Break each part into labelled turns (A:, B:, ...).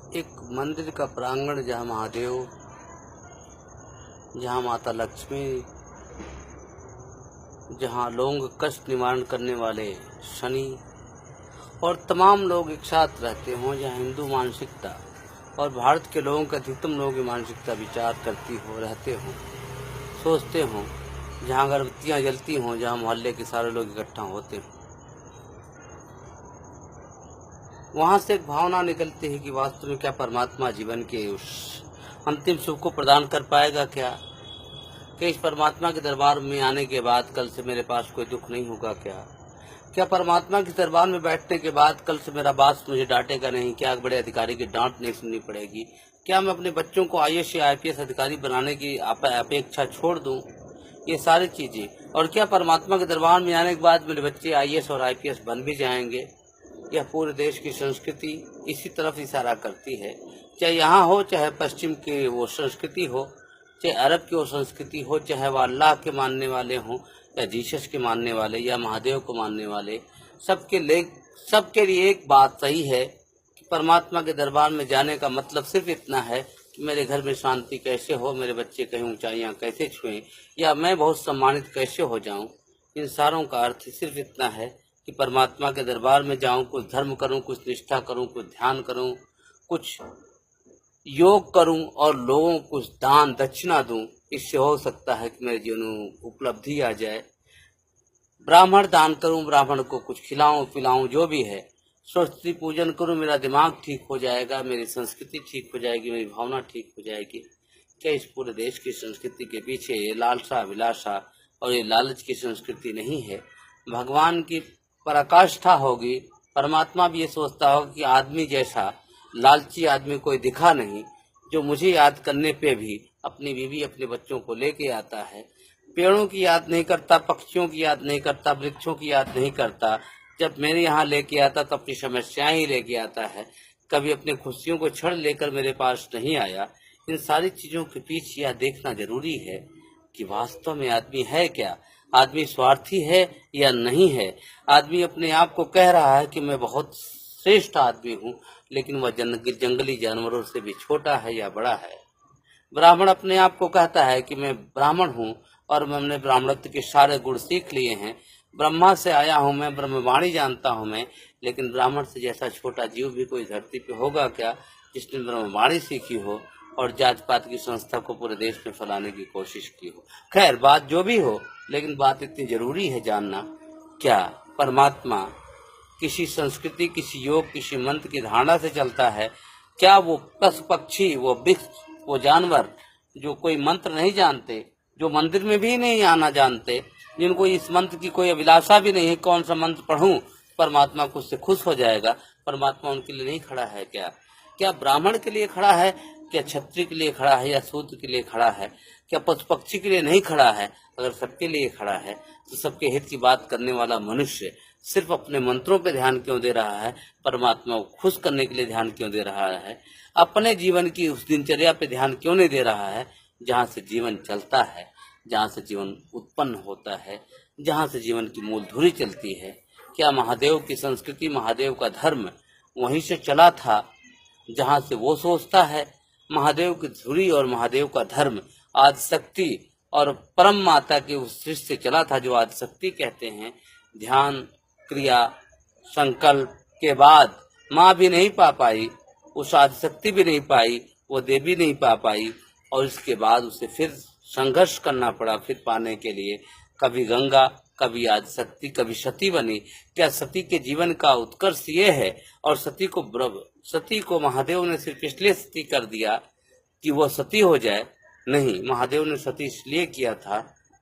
A: एक मंदिर का प्रांगण जहाँ महादेव, जहाँ माता लक्ष्मी, जहाँ लोग कष्ट निवारण करने वाले शनि और तमाम लोग एक साथ रहते हों, जहाँ हिंदू मानसिकता और भारत के लोगों के अधिकतम लोगों की मानसिकता विचार करती हो, रहते हों, सोचते हों, जहाँ अगरबत्तियाँ जलती हों, जहाँ मोहल्ले के सारे लोग इकट्ठा होते हों, वहाँ से एक भावना निकलती है कि वास्तव में क्या परमात्मा जीवन के उस अंतिम सुख को प्रदान कर पाएगा क्या? कि इस परमात्मा के दरबार में आने के बाद कल से मेरे पास कोई दुख नहीं होगा क्या? क्या परमात्मा के दरबार में बैठने के बाद कल से मेरा बास मुझे डांटेगा नहीं? क्या बड़े अधिकारी की डांट नहीं सुननी पड़ेगी? क्या मैं अपने बच्चों को IAS या IPS अधिकारी बनाने की अपेक्षा छोड़ दूं? ये सारी चीजें। और क्या परमात्मा के दरबार में आने के बाद मेरे बच्चे IAS और IPS बन भी जाएंगे? यह पूरे देश की संस्कृति इसी तरफ इशारा करती है। चाहे यहाँ हो, चाहे पश्चिम की वो संस्कृति हो, चाहे अरब की वो संस्कृति हो, चाहे वह अल्लाह के मानने वाले हों या जीसस के मानने वाले या महादेव को मानने वाले, सबके लिए एक बात सही है कि परमात्मा के दरबार में जाने का मतलब सिर्फ इतना है कि मेरे घर में शांति कैसे हो, मेरे बच्चे कहीं ऊंचाइयां कैसे छुएं, या मैं बहुत सम्मानित कैसे हो जाऊं। इन सारों का अर्थ सिर्फ इतना है कि परमात्मा के दरबार में जाऊं, कुछ धर्म करूं, कुछ निष्ठा करूं, कुछ ध्यान करूं, कुछ योग करूं और लोगों को कुछ दान दक्षिणा दूं। इससे हो सकता है कि मेरे जीवन में उपलब्धि आ जाए। ब्राह्मण दान करूं, ब्राह्मण को कुछ खिलाऊं पिलाऊं, जो भी है, सरस्वती पूजन करूं, मेरा दिमाग ठीक हो जाएगा, मेरी संस्कृति ठीक हो जाएगी, मेरी भावना ठीक हो जाएगी। क्या इस पूरे देश की संस्कृति के पीछे ये लालसा विलासा और ये लालच की संस्कृति नहीं है? भगवान की पराकाष्ठा होगी। परमात्मा भी ये सोचता होगा कि आदमी जैसा लालची आदमी कोई दिखा नहीं, जो मुझे याद करने पे भी अपनी बीवी अपने बच्चों को लेके आता है। पेड़ों की याद नहीं करता, पक्षियों की याद नहीं करता, वृक्षों की याद नहीं करता। जब मेरे यहाँ लेके आता तो अपनी समस्याएं ही लेके आता है, कभी अपनी खुशियों को छड़ लेकर मेरे पास नहीं आया। इन सारी चीजों के पीछे यह देखना जरूरी है कि वास्तव में आदमी है क्या, आदमी स्वार्थी है या नहीं है। आदमी अपने आप को कह रहा है कि मैं बहुत श्रेष्ठ आदमी हूँ, लेकिन वह जंगली जानवरों से भी छोटा है या बड़ा है। ब्राह्मण अपने आप को कहता है कि मैं ब्राह्मण हूँ और मैंने ब्राह्मणत्व के सारे गुण सीख लिए हैं, ब्रह्मा से आया हूँ मैं, ब्रह्मवाणी जानता हूँ मैं। लेकिन ब्राह्मण से जैसा छोटा जीव भी कोई धरती पे होगा क्या, जिसने ब्रह्मवाणी सीखी हो और जात पात की संस्था को पूरे देश में फैलाने की कोशिश की हो? खैर, बात जो भी हो, लेकिन बात इतनी जरूरी है जानना, क्या परमात्मा किसी संस्कृति, किसी योग, किसी मंत्र की धारणा से चलता है? क्या वो पशु पक्षी, वो वृक्ष, वो जानवर जो कोई मंत्र नहीं जानते, जो मंदिर में भी नहीं आना जानते, जिनको इस मंत्र की कोई अभिलाषा भी नहीं है, कौन सा मंत्र पढ़ूं परमात्मा को उससे खुश हो जाएगा, परमात्मा उनके लिए नहीं खड़ा है क्या? क्या ब्राह्मण के लिए खड़ा है, क्या क्षत्रिय के लिए खड़ा है, या शूद्र के लिए खड़ा है? क्या पशु पक्षी के लिए नहीं खड़ा है? अगर सबके लिए खड़ा है तो सबके हित की बात करने वाला मनुष्य सिर्फ अपने मंत्रों पे ध्यान क्यों दे रहा है? परमात्मा को खुश करने के लिए ध्यान क्यों दे रहा है? अपने जीवन की उस दिनचर्या पे ध्यान क्यों नहीं दे रहा है जहाँ से जीवन चलता है, जहाँ से जीवन उत्पन्न होता है, जहाँ से जीवन की मूल धुरी चलती है? क्या महादेव की संस्कृति, महादेव का धर्म वहीं से चला था जहाँ से वो सोचता है? महादेव की धुरी और महादेव का धर्म आदिशक्ति और परम माता के उस सृष्टि से चला था, जो आदिशक्ति कहते हैं। ध्यान, क्रिया, संकल्प के बाद माँ भी नहीं पा पाई, उस आदिशक्ति भी नहीं पाई, वो देवी नहीं पा पाई, और इसके बाद उसे फिर संघर्ष करना पड़ा फिर पाने के लिए। कभी गंगा, कभी आदिशक्ति, कभी सती बनी। क्या सती के जीवन का उत्कर्ष ये है? और सती को महादेव ने सिर्फ इसलिए सती कर दिया कि वो सती हो जाए? नहीं, महादेव ने सती इसलिए किया था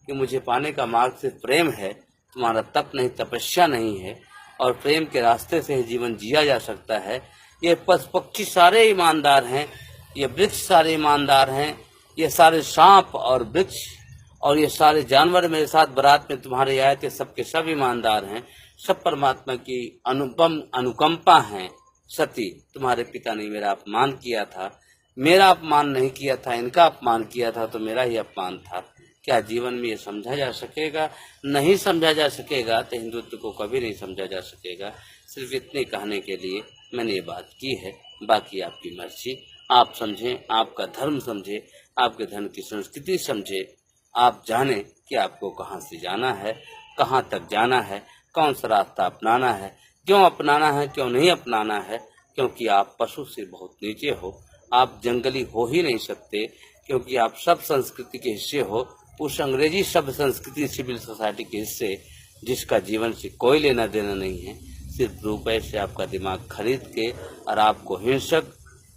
A: कि मुझे पाने का मार्ग सिर्फ प्रेम है, तुम्हारा तप नहीं, तपस्या नहीं है, और प्रेम के रास्ते से ही जीवन जिया जा सकता है। ये पशु पक्षी सारे ईमानदार हैं, ये वृक्ष सारे ईमानदार हैं, ये सारे सांप और वृक्ष और ये सारे जानवर मेरे साथ बारात में तुम्हारे आए थे, सबके सब ईमानदार हैं, सब परमात्मा की अनुपम अनुकंपा हैं। सती, तुम्हारे पिता ने मेरा अपमान किया था, मेरा अपमान नहीं किया था, इनका अपमान किया था, तो मेरा ही अपमान था। क्या जीवन में ये समझा जा सकेगा? नहीं समझा जा सकेगा तो हिंदुत्व को कभी नहीं समझा जा सकेगा। सिर्फ इतने कहने के लिए मैंने ये बात की है। बाकी आपकी मर्जी। आप समझें, आपका धर्म समझे, आपके धर्म की संस्कृति समझे, आप जाने कि आपको कहाँ से जाना है, कहाँ तक जाना है, कौन सा रास्ता अपनाना है, क्यों अपनाना है, क्यों नहीं अपनाना है। क्योंकि आप पशु से बहुत नीचे हो, आप जंगली हो ही नहीं सकते, क्योंकि आप सब संस्कृति के हिस्से हो, उस अंग्रेजी सब संस्कृति सिविल सोसाइटी के हिस्से, जिसका जीवन से कोई लेना देना नहीं है। सिर्फ रुपए से आपका दिमाग खरीद के और आपको हिंसक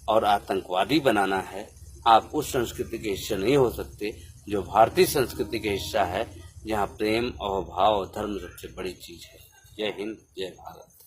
A: और आतंकवादी बनाना है। आप उस संस्कृति के हिस्से नहीं हो सकते जो भारतीय संस्कृति के हिस्सा है, जहाँ प्रेम और भाव और धर्म सबसे बड़ी चीज है। जय हिंद, जय भारत।